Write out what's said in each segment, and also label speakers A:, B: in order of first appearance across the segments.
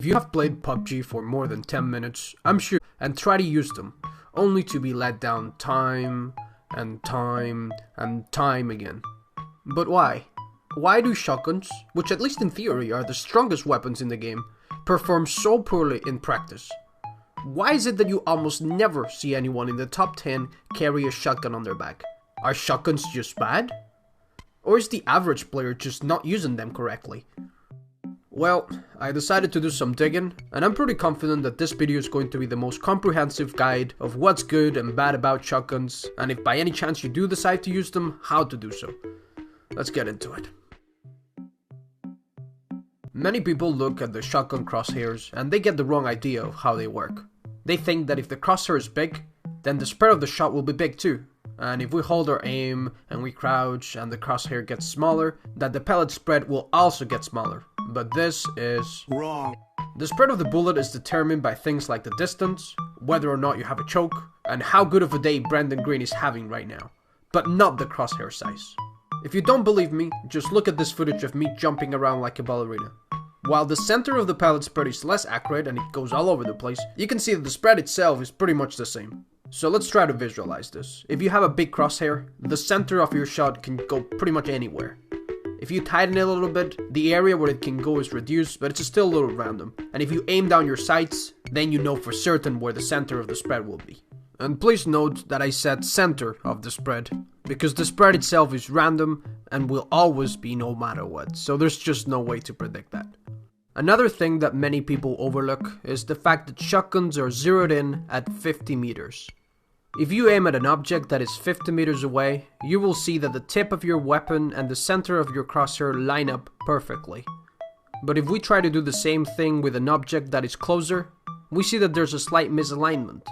A: If you have played PUBG for more than 10 minutes, I'm sure, and try to use them, only to be let down time and time and time again. But why? Why do shotguns, which at least in theory are the strongest weapons in the game, perform so poorly in practice? Why is it that you almost never see anyone in the top 10 carry a shotgun on their back? Are shotguns just bad? Or is the average player just not using them correctly? Well, I decided to do some digging, and I'm pretty confident that this video is going to be the most comprehensive guide of what's good and bad about shotguns, and if by any chance you do decide to use them, how to do so. Let's get into it. Many people look at the shotgun crosshairs and they get the wrong idea of how they work. They think that if the crosshair is big, then the spread of the shot will be big too. And if we hold our aim and we crouch and the crosshair gets smaller, that the pellet spread will also get smaller. But this is
B: wrong.
A: The spread of the bullet is determined by things like the distance, whether or not you have a choke, and how good of a day Brandon Green is having right now, but not the crosshair size. If you don't believe me, just look at this footage of me jumping around like a ballerina. While the center of the pellet spread is less accurate and it goes all over the place, you can see that the spread itself is pretty much the same. So let's try to visualize this. If you have a big crosshair, the center of your shot can go pretty much anywhere. If you tighten it a little bit, the area where it can go is reduced, but it's still a little random. And if you aim down your sights, then you know for certain where the center of the spread will be. And please note that I said center of the spread, because the spread itself is random and will always be no matter what, so there's just no way to predict that. Another thing that many people overlook is the fact that shotguns are zeroed in at 50 meters. If you aim at an object that is 50 meters away, you will see that the tip of your weapon and the center of your crosshair line up perfectly. But if we try to do the same thing with an object that is closer, we see that there's a slight misalignment.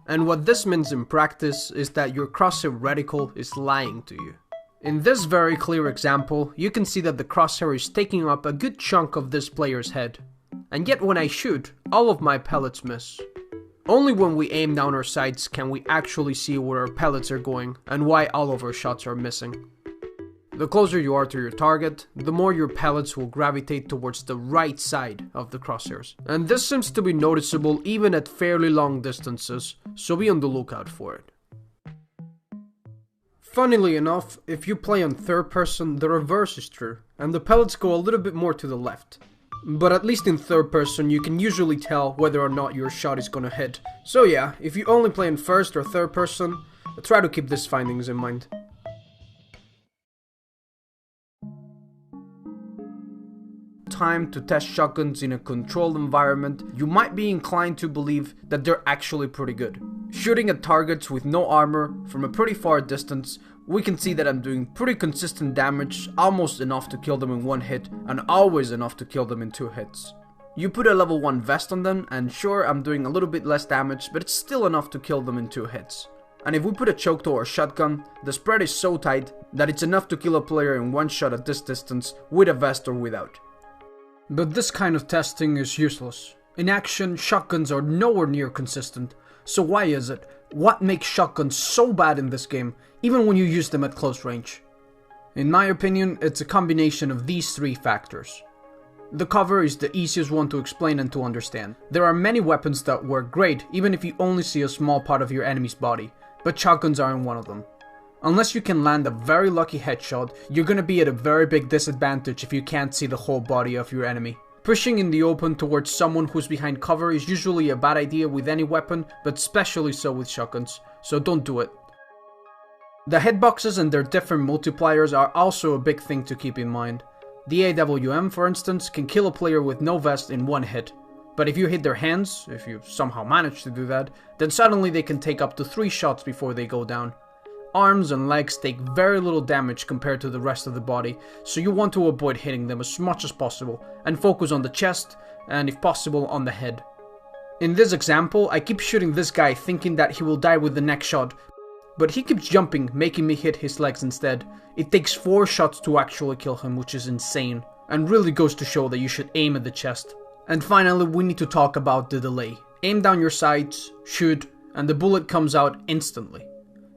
A: And what this means in practice is that your crosshair reticle is lying to you. In this very clear example, you can see that the crosshair is taking up a good chunk of this player's head. And yet when I shoot, all of my pellets miss. Only when we aim down our sights can we actually see where our pellets are going and why all of our shots are missing. The closer you are to your target, the more your pellets will gravitate towards the right side of the crosshairs. And this seems to be noticeable even at fairly long distances, so be on the lookout for it. Funnily enough, if you play on third person, the reverse is true, and the pellets go a little bit more to the left. But at least in third person, you can usually tell whether or not your shot is gonna hit. So yeah, if you only play in first or third person, try to keep these findings in mind. Time to test shotguns in a controlled environment, you might be inclined to believe that they're actually pretty good. Shooting at targets with no armor from a pretty far distance, we can see that I'm doing pretty consistent damage, almost enough to kill them in one hit, and always enough to kill them in 2 hits. You put a level 1 vest on them, and sure, I'm doing a little bit less damage, but it's still enough to kill them in 2 hits. And if we put a choke to our shotgun, the spread is so tight that it's enough to kill a player in 1 shot at this distance, with a vest or without. But this kind of testing is useless. In action, shotguns are nowhere near consistent. So why is it? What makes shotguns so bad in this game, even when you use them at close range? In my opinion, it's a combination of these 3 factors. The cover is the easiest one to explain and to understand. There are many weapons that work great, even if you only see a small part of your enemy's body, but shotguns aren't one of them. Unless you can land a very lucky headshot, you're gonna be at a very big disadvantage if you can't see the whole body of your enemy. Pushing in the open towards someone who's behind cover is usually a bad idea with any weapon, but especially so with shotguns, so don't do it. The hitboxes and their different multipliers are also a big thing to keep in mind. The AWM, for instance, can kill a player with no vest in 1 hit, but if you hit their hands, if you somehow manage to do that, then suddenly they can take up to 3 shots before they go down. Arms and legs take very little damage compared to the rest of the body, so you want to avoid hitting them as much as possible, and focus on the chest, and if possible on the head. In this example, I keep shooting this guy thinking that he will die with the next shot, but he keeps jumping, making me hit his legs instead. It takes 4 shots to actually kill him, which is insane, and really goes to show that you should aim at the chest. And finally, we need to talk about the delay. Aim down your sights, shoot, and the bullet comes out instantly.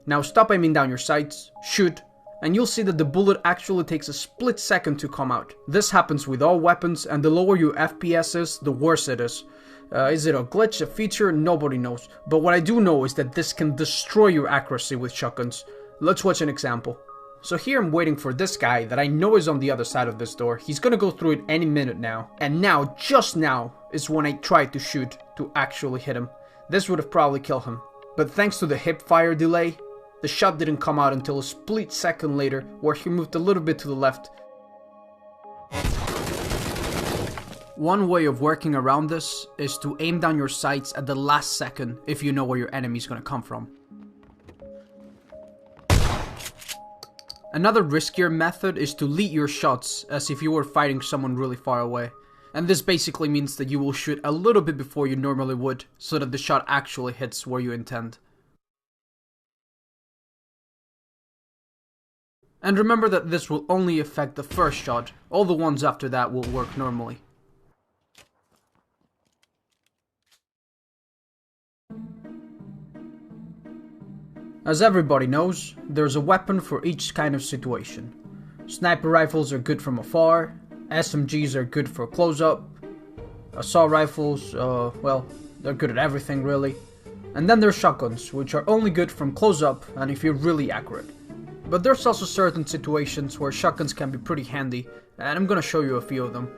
A: Now stop aiming down your sights, shoot, and you'll see that the bullet actually takes a split second to come out. This happens with all weapons, and the lower your FPS is, the worse it is. Is it a glitch, a feature? Nobody knows. But what I do know is that this can destroy your accuracy with shotguns. Let's watch an example. So here I'm waiting for this guy that I know is on the other side of this door. He's gonna go through it any minute now. And now, just now, is when I tried to shoot to actually hit him. This would have probably killed him. But thanks to the hip fire delay, the shot didn't come out until a split second later, where he moved a little bit to the left. One way of working around this is to aim down your sights at the last second if you know where your enemy is gonna come from. Another riskier method is to lead your shots as if you were fighting someone really far away. And this basically means that you will shoot a little bit before you normally would, so that the shot actually hits where you intend. And remember that this will only affect the first shot, all the ones after that will work normally. As everybody knows, there's a weapon for each kind of situation. Sniper rifles are good from afar, SMGs are good for close-up, assault rifles, well, they're good at everything really. And then there's shotguns, which are only good from close-up and if you're really accurate. But there's also certain situations where shotguns can be pretty handy, and I'm gonna show you a few of them.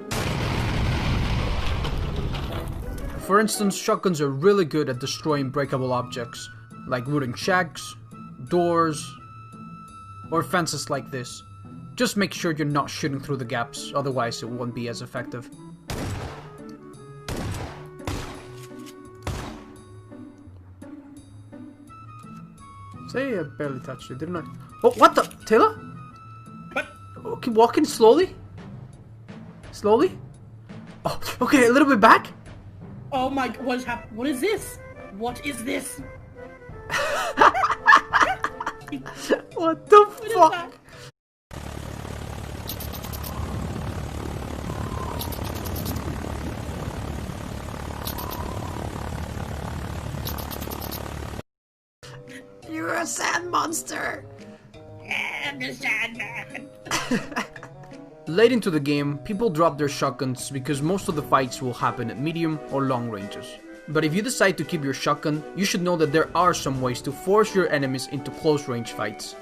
A: For instance, shotguns are really good at destroying breakable objects, like wooden shacks, doors, or fences like this. Just make sure you're not shooting through the gaps, otherwise it won't be as effective. Say I barely touched it, didn't I? Oh, what the? Taylor?
B: What?
A: Okay, walking slowly? Slowly? Oh, okay, a little bit back?
B: Oh my, what is this? What is this?
A: What the
B: What
A: fuck? You're a sand monster!
B: I'm the Sandman.
A: Late into the game, people drop their shotguns because most of the fights will happen at medium or long ranges. But if you decide to keep your shotgun, you should know that there are some ways to force your enemies into close range fights.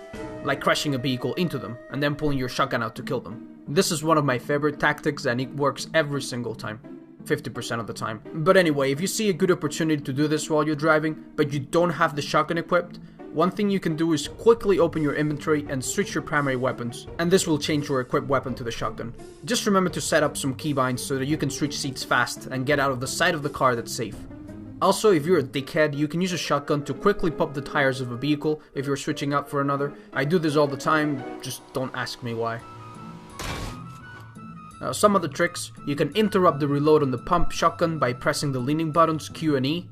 A: Like crashing a vehicle into them, and then pulling your shotgun out to kill them. This is one of my favorite tactics and it works every single time. 50% of the time. But anyway, if you see a good opportunity to do this while you're driving, but you don't have the shotgun equipped, one thing you can do is quickly open your inventory and switch your primary weapons, and this will change your equipped weapon to the shotgun. Just remember to set up some keybinds so that you can switch seats fast and get out of the side of the car that's safe. Also, if you're a dickhead, you can use a shotgun to quickly pop the tires of a vehicle if you're switching out for another. I do this all the time, just don't ask me why. Some other tricks: you can interrupt the reload on the pump shotgun by pressing the leaning buttons Q and E.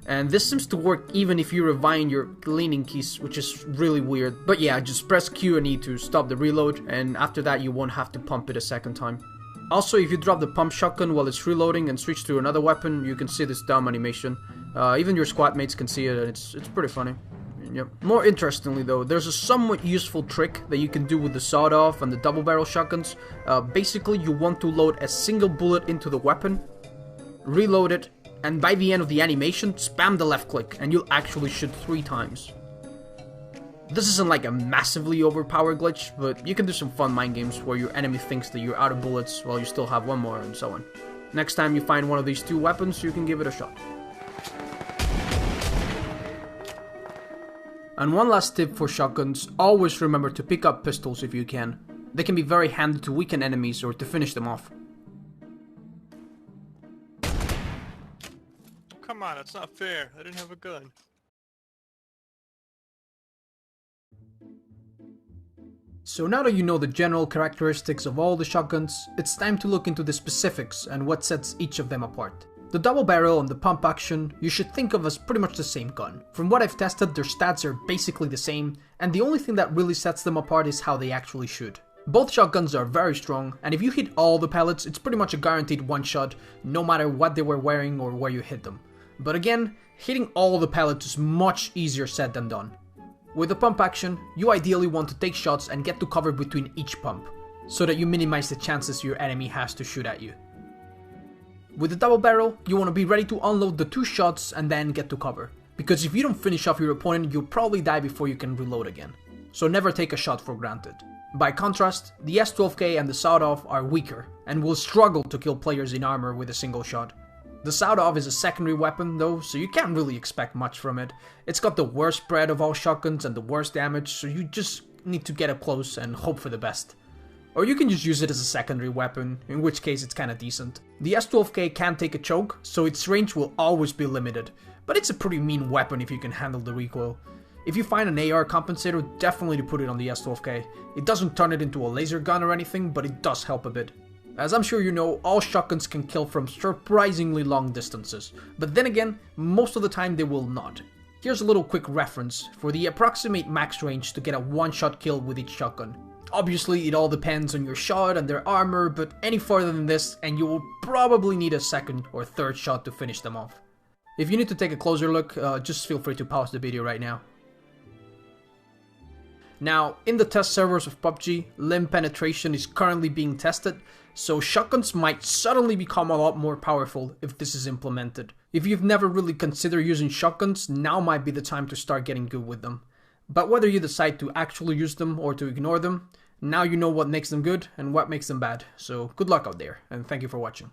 A: And this seems to work even if you rewind your leaning keys, which is really weird. But yeah, just press Q and E to stop the reload, and after that you won't have to pump it a second time. Also, if you drop the pump shotgun while it's reloading and switch to another weapon, you can see this dumb animation. Even your squad mates can see it, and it's pretty funny. Yep. More interestingly though, there's a somewhat useful trick that you can do with the sawed-off and the double barrel shotguns. Basically, you want to load a single bullet into the weapon, reload it, and by the end of the animation, spam the left click, and you'll actually shoot 3 times. This isn't like a massively overpowered glitch, but you can do some fun mind games where your enemy thinks that you're out of bullets while you still have one more, and so on. Next time you find one of these 2 weapons, you can give it a shot. And one last tip for shotguns: always remember to pick up pistols if you can. They can be very handy to weaken enemies or to finish them off.
C: Come on, it's not fair. I didn't have a gun.
A: So now that you know the general characteristics of all the shotguns, it's time to look into the specifics and what sets each of them apart. The double barrel and the pump action you should think of as pretty much the same gun. From what I've tested, their stats are basically the same, and the only thing that really sets them apart is how they actually shoot. Both shotguns are very strong, and if you hit all the pellets, it's pretty much a guaranteed one shot, no matter what they were wearing or where you hit them. But again, hitting all the pellets is much easier said than done. With the pump action, you ideally want to take shots and get to cover between each pump, so that you minimize the chances your enemy has to shoot at you. With the double barrel, you want to be ready to unload the 2 shots and then get to cover, because if you don't finish off your opponent, you'll probably die before you can reload again. So never take a shot for granted. By contrast, the S12K and the Sawed-Off are weaker, and will struggle to kill players in armor with a single shot. The Sawed-Off is a secondary weapon though, so you can't really expect much from it. It's got the worst spread of all shotguns and the worst damage, so you just need to get up close and hope for the best. Or you can just use it as a secondary weapon, in which case it's kinda decent. The S12K can take a choke, so its range will always be limited, but it's a pretty mean weapon if you can handle the recoil. If you find an AR compensator, definitely put it on the S12K. It doesn't turn it into a laser gun or anything, but it does help a bit. As I'm sure you know, all shotguns can kill from surprisingly long distances, but then again, most of the time they will not. Here's a little quick reference for the approximate max range to get a one-shot kill with each shotgun. Obviously, it all depends on your shot and their armor, but any further than this and you will probably need a second or third shot to finish them off. If you need to take a closer look, just feel free to pause the video right now. Now, in the test servers of PUBG, limb penetration is currently being tested, so shotguns might suddenly become a lot more powerful if this is implemented. If you've never really considered using shotguns, now might be the time to start getting good with them. But whether you decide to actually use them or to ignore them, now you know what makes them good and what makes them bad. So good luck out there, and thank you for watching.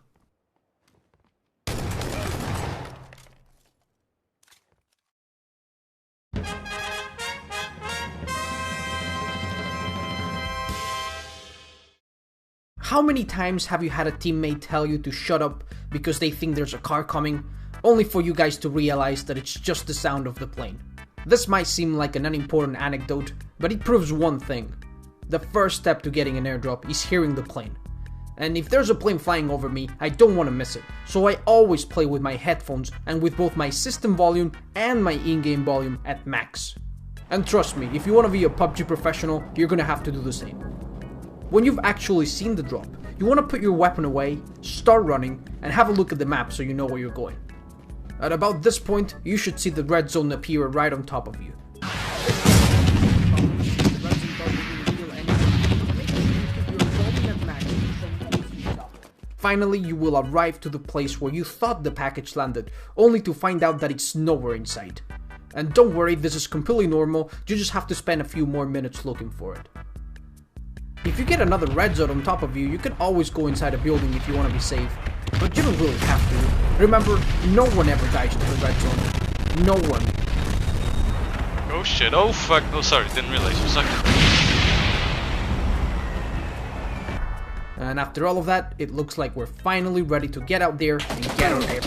A: How many times have you had a teammate tell you to shut up because they think there's a car coming, only for you guys to realize that it's just the sound of the plane? This might seem like an unimportant anecdote, but it proves one thing. The first step to getting an airdrop is hearing the plane. And if there's a plane flying over me, I don't want to miss it, so I always play with my headphones and with both my system volume and my in-game volume at max. And trust me, if you want to be a PUBG professional, you're gonna have to do the same. When you've actually seen the drop, you want to put your weapon away, start running, and have a look at the map so you know where you're going. At about this point, you should see the red zone appear right on top of you. Finally, you will arrive to the place where you thought the package landed, only to find out that it's nowhere in sight. And don't worry, this is completely normal, you just have to spend a few more minutes looking for it. If you get another red zone on top of you, you can always go inside a building if you want to be safe, but you don't really have to. Remember, no one ever dies to the red zone. No one.
D: Oh shit, oh fuck, oh sorry, didn't realize you sucked.
A: And after all of that, it looks like we're finally ready to get out there and get our air.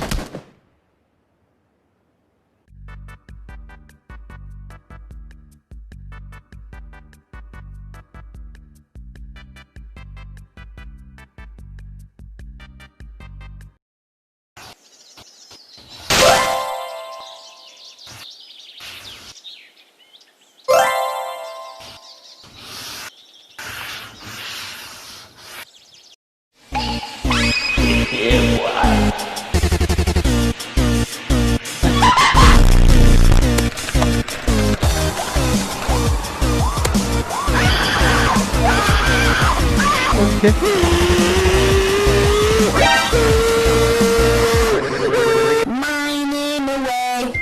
E: Mining away.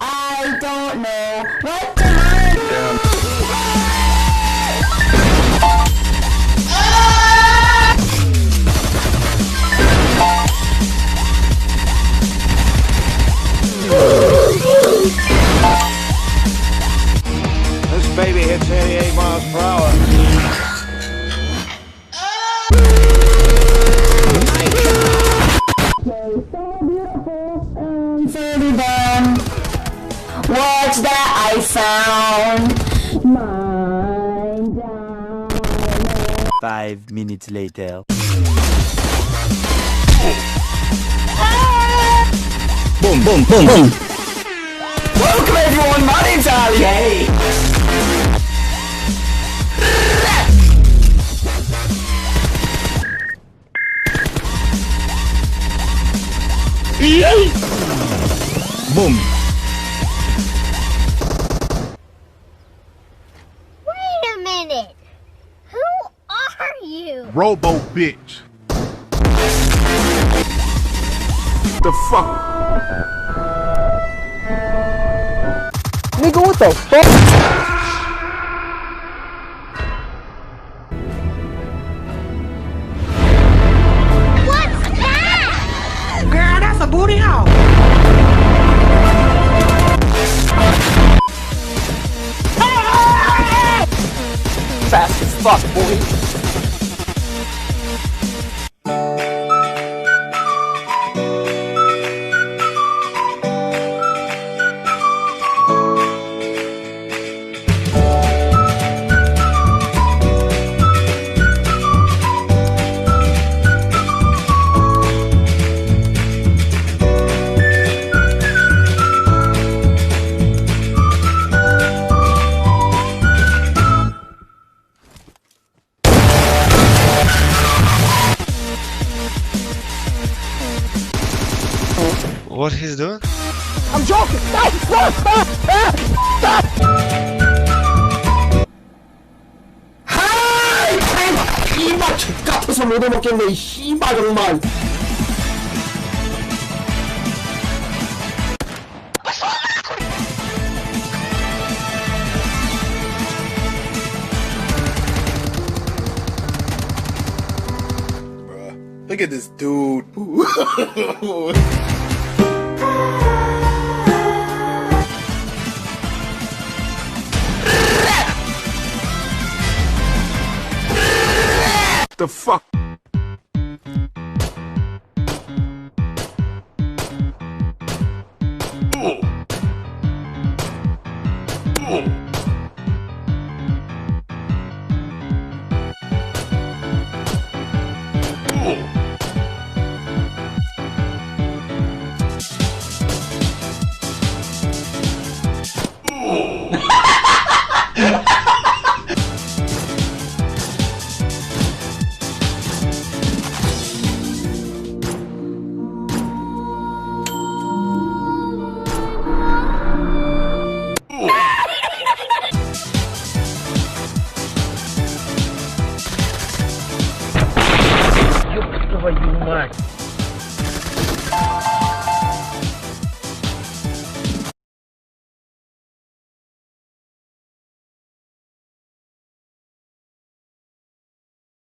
E: I don't know what to mine down.
F: This baby hits 88 miles per hour.
E: What's that I found? Mine down.
F: 5 minutes later.
E: Boom, boom, boom, boom. Welcome everyone, my name's Ali. Hey.
F: Boom.
G: robo bitch.
H: The fuck? Nigga, what the fuck?
E: What's that?
B: Girl, that's a booty hole.
H: Fast as fuck, boy.
D: What he's doing?
H: I'm joking! Stop! Stop! Stop! Stop! 하이! 씨발 X같아서 못 해먹겠네 이 씨발 정말.
G: Look at this dude.
H: The fuck?